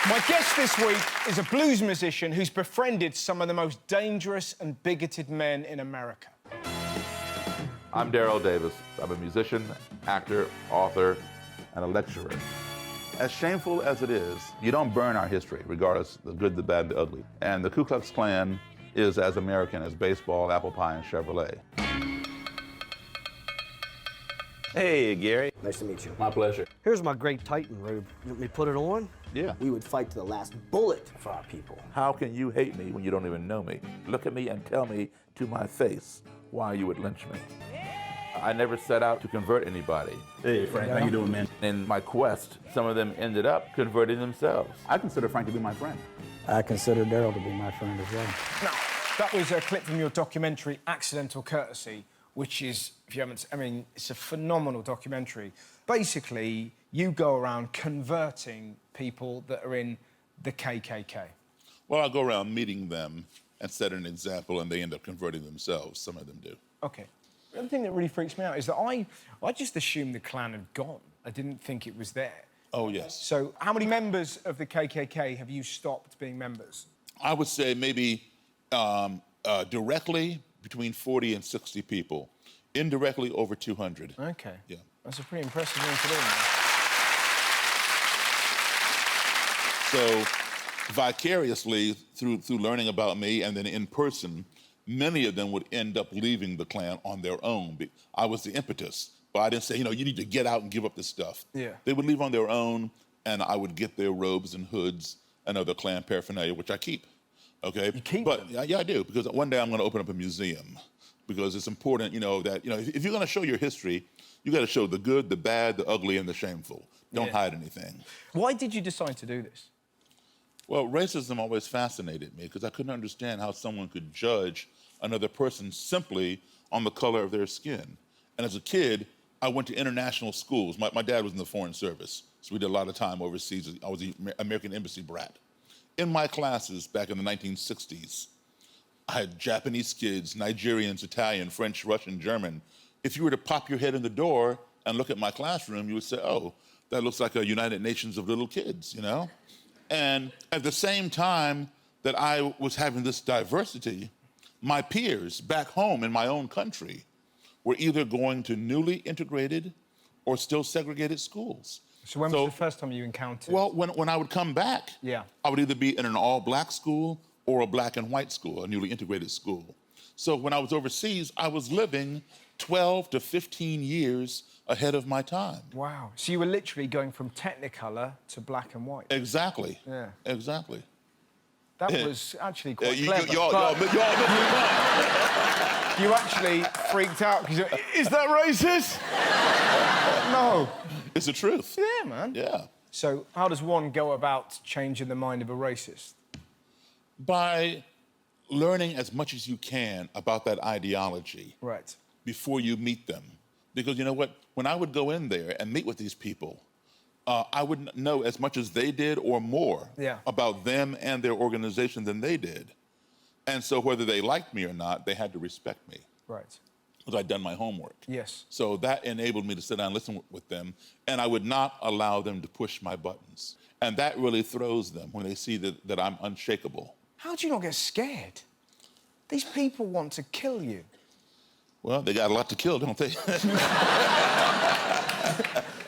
My guest this week is a blues musician who's befriended some of the most dangerous and bigoted men in America. I'm Daryl Davis. I'm a musician, actor, author, and a lecturer. As shameful as it is, you don't burn our history, regardless of the good, the bad, the ugly. And the Ku Klux Klan is as American as baseball, apple pie, and Chevrolet. Hey, Gary. Nice to meet you. My pleasure. Here's my great Titan robe. You want me to put it on? Yeah. We would fight to the last bullet for our people. How can you hate me when you don't even know me? Look at me and tell me to my face why you would lynch me. I never set out to convert anybody. Hey, Frank, how you doing, man? In my quest, some of them ended up converting themselves. I consider Frank to be my friend. I consider Daryl to be my friend as well. Now, that was a clip from your documentary, Accidental Courtesy, which is, if you haven't, I mean, it's a phenomenal documentary. Basically, you go around converting people that are in the KKK. Well, I go around meeting them and set an example, and they end up converting themselves. Some of them do. OK. The other thing that really freaks me out is that I just assumed the Klan had gone. I didn't think it was there. Oh, yes. So how many members of the KKK have you stopped being members? I would say maybe directly between 40 and 60 people. Indirectly, over 200. OK. Yeah. That's a pretty impressive thing to do. So vicariously, through learning about me and then in person, many of them would end up leaving the Klan on their own. I was the impetus, but I didn't say, you know, you need to get out and give up this stuff. Yeah. They would leave on their own, and I would get their robes and hoods and other Klan paraphernalia, which I keep. Okay. You keep but them? Yeah, I do, because one day I'm going to open up a museum, because it's important, you know, that if you're going to show your history, you got to show the good, the bad, the ugly, and the shameful. Don't hide anything. Why did you decide to do this? Well, racism always fascinated me because I couldn't understand how someone could judge another person simply on the color of their skin. And as a kid, I went to international schools. My dad was in the Foreign Service, so we did a lot of time overseas. I was an American Embassy brat. In my classes back in the 1960s, I had Japanese kids, Nigerians, Italian, French, Russian, German. If you were to pop your head in the door and look at my classroom, you would say, oh, that looks like a United Nations of little kids, you know? And at the same time that I was having this diversity, my peers back home in my own country were either going to newly integrated or still segregated schools. So when was the first time you encountered? Well, when I would come back, I would either be in an all-black school or a black and white school, a newly integrated school. So when I was overseas, I was living 12 to 15 years ahead of my time. Wow. So you were literally going from Technicolor to black and white. Exactly. Yeah. Exactly. That was actually quite You clever. You actually freaked out because you're, is that racist? No. It's the truth. Yeah, man. Yeah. So how does one go about changing the mind of a racist? By learning as much as you can about that ideology. Right. Before you meet them. Because you know what? When I would go in there and meet with these people, I would know as much as they did or more about them and their organization than they did. And so whether they liked me or not, they had to respect me. Right. Because I'd done my homework. Yes. So that enabled me to sit down and listen with them, and I would not allow them to push my buttons. And that really throws them when they see that I'm unshakable. How do you not get scared? These people want to kill you. Well, they got a lot to kill, don't they?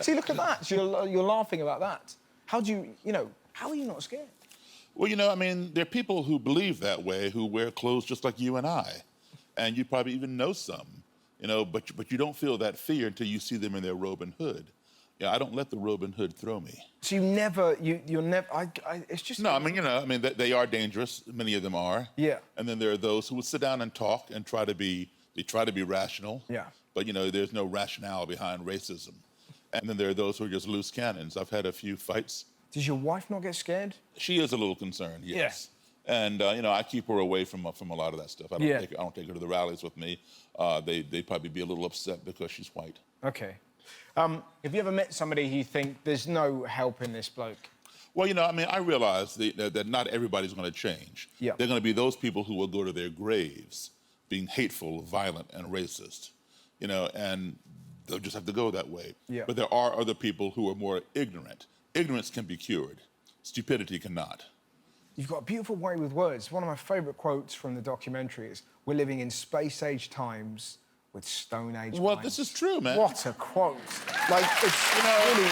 See, look at that. So you're laughing about that. How do you, how are you not scared? Well, I mean, there are people who believe that way, who wear clothes just like you and I. And you probably even know some, but you don't feel that fear until you see them in their robe and hood. Yeah, I don't let the robe and hood throw me. So you're never, it's just... No, I mean, they are dangerous. Many of them are. Yeah. And then there are those who would sit down and talk and try to be rational. Yeah. But, there's no rationale behind racism. And then there are those who are just loose cannons. I've had a few fights. Does your wife not get scared? She is a little concerned, yes. Yeah. And, I keep her away from a lot of that stuff. I don't take her to the rallies with me. They'd probably be a little upset because she's white. Okay. Have you ever met somebody who you think there's no help in this bloke? Well, I realize that not everybody's going to change. Yeah. There are going to be those people who will go to their graves being hateful, violent, and racist, and they'll just have to go that way. Yeah. But there are other people who are more ignorant. Ignorance can be cured. Stupidity cannot. You've got a beautiful way with words. One of my favourite quotes from the documentary is, "We're living in space-age times with Stone-age Well, minds." this is true, man. What a quote. Like, it's, You know, really...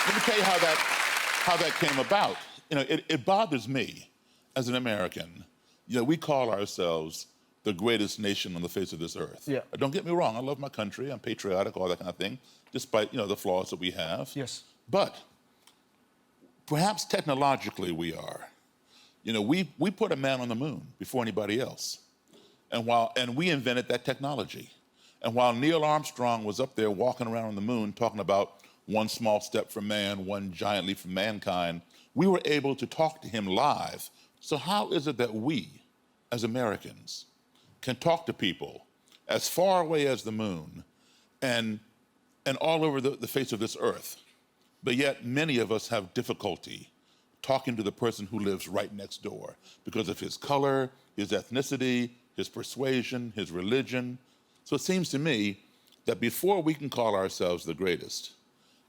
let me tell you how that came about. You know, it bothers me as an American. You know, we call ourselves the greatest nation on the face of this earth. Yeah. Don't get me wrong, I love my country, I'm patriotic, all that kind of thing, despite, you know, the flaws that we have. Yes. But perhaps technologically we are. You know, we put a man on the moon before anybody else. And we invented that technology. And while Neil Armstrong was up there walking around on the moon talking about one small step for man, one giant leap for mankind, we were able to talk to him live. So how is it that we, as Americans, can talk to people as far away as the moon and all over the face of this earth, but yet many of us have difficulty talking to the person who lives right next door because of his color, his ethnicity, his persuasion, his religion? So it seems to me that before we can call ourselves the greatest,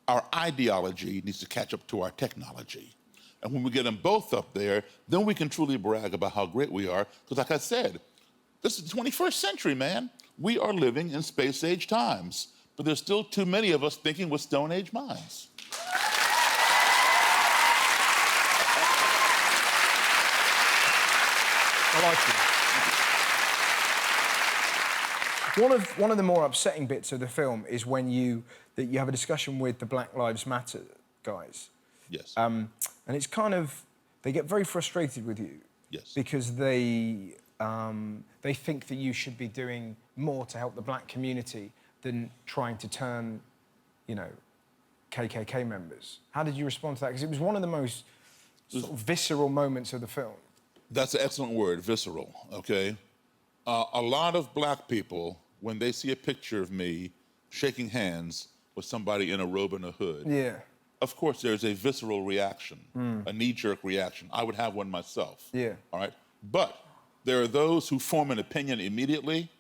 our ideology needs to catch up to our technology. And when we get them both up there, then we can truly brag about how great we are. Because like I said, this is the 21st century, man. We are living in space-age times. But there's still too many of us thinking with Stone-age minds. I like it. One of the more upsetting bits of the film is when you have a discussion with the Black Lives Matter guys. Yes. And it's kind of, they get very frustrated with you. Yes. Because they think that you should be doing more to help the black community than trying to turn, you know, KKK members. How did you respond to that? Because it was one of the most sort of visceral moments of the film. That's an excellent word, visceral, okay? A lot of black people, when they see a picture of me shaking hands with somebody in a robe and a hood, Yeah. of course there's a visceral reaction, a knee-jerk reaction. I would have one myself. Yeah. All right? But there are those who form an opinion immediately,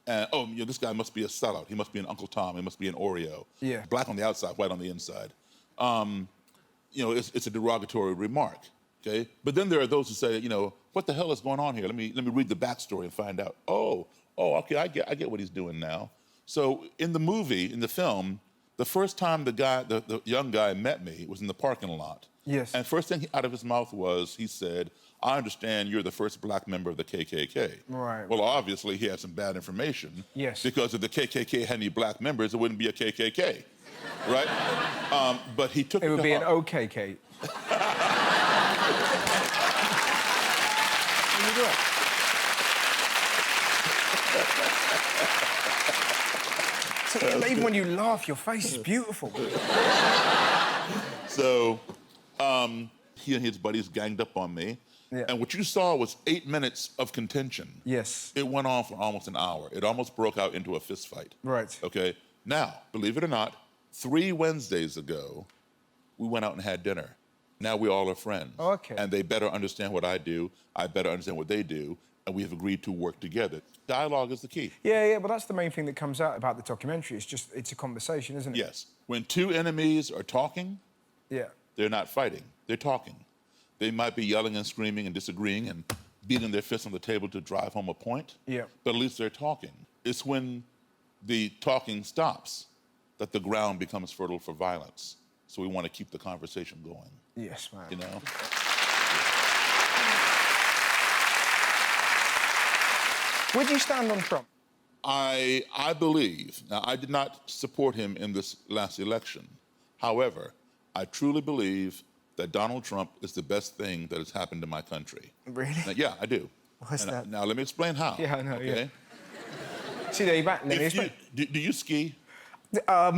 and, oh, you know, this guy must be a sellout. He must be an Uncle Tom. He must be an Oreo. Yeah. Black on the outside, white on the inside. You know, it's a derogatory remark, okay? But then there are those who say, you know, what the hell is going on here? Let me read the backstory and find out. Oh, okay, I get what he's doing now. So in the movie, in the film, the first time the young guy met me was in the parking lot. Yes. And first thing out of his mouth was, he said, I understand you're the first black member of the KKK. Right. Well, obviously, he had some bad information. Yes. Because if the KKK had any black members, it wouldn't be a KKK, right? But he took it It would to be an heart. OKK. So, even when you laugh, your face is beautiful. So he and his buddies ganged up on me. Yeah. And what you saw was 8 minutes of contention. Yes. It went on for almost an hour. It almost broke out into a fist fight. Right. Okay? Now, believe it or not, 3 Wednesdays ago, we went out and had dinner. Now we all are friends. Oh, okay. And they better understand what I do. I better understand what they do. And we have agreed to work together. Dialogue is the key. Yeah, but that's the main thing that comes out about the documentary. It's a conversation, isn't it? Yes. When two enemies are talking, Yeah. they're not fighting. They're talking. They might be yelling and screaming and disagreeing and beating their fists on the table to drive home a point. Yeah. But at least they're talking. It's when the talking stops that the ground becomes fertile for violence. So we want to keep the conversation going. Yes, man. You know? Where do you stand on Trump? I believe, now I did not support him in this last election. However, I truly believe that Donald Trump is the best thing that has happened to my country. Really? Now, yeah, I do. What's that? Now let me explain how. Yeah, I know, Okay? See, there you back. Let me If you, explain. do you ski? I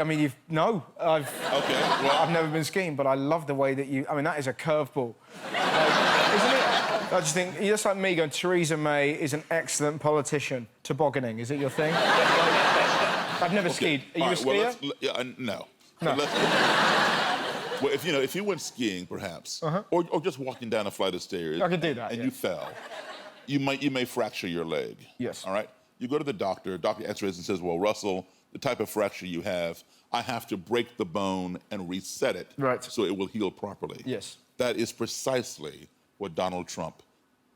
mean, no. Okay, well, I've never been skiing, but I love the way that you... I mean, that is a curveball. Isn't it? I just think, you're just like me going, Theresa May is an excellent politician. Tobogganing, is it your thing? I've never skied. Are you a skier? Well, no. No. Well, if you went skiing, perhaps, or just walking down a flight of stairs, I could do that, and yeah. you fell, you may fracture your leg. Yes. All right. You go to the doctor. Doctor X-rays and says, "Well, Russell, the type of fracture you have, I have to break the bone and reset it Right. so it will heal properly. Yes. That is precisely what Donald Trump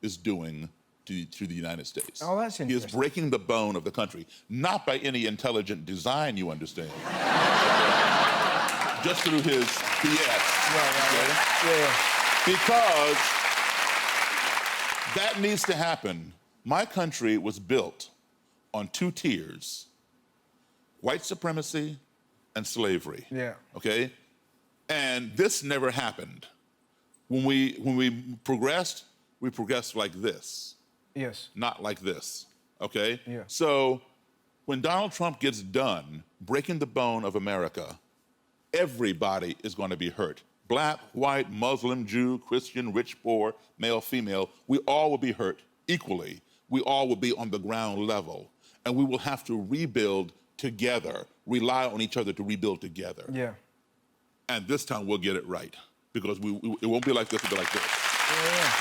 is doing to the United States. Oh, that's He is interesting. breaking the bone of the country, not by any intelligent design, you understand. Just through his BS. Right. Yeah. Because that needs to happen. My country was built on two tiers: white supremacy and slavery. Yeah. Okay? And this never happened. When we progressed like this, Yes. not like this. Okay? Yeah. So when Donald Trump gets done breaking the bone of America, everybody is going to be hurt. Black, white, Muslim, Jew, Christian, rich, poor, male, female, we all will be hurt equally. We all will be on the ground level. And we will have to rebuild together, rely on each other to rebuild together. Yeah. And this time we'll get it right. Because it won't be like this, it'll be like this. Yeah.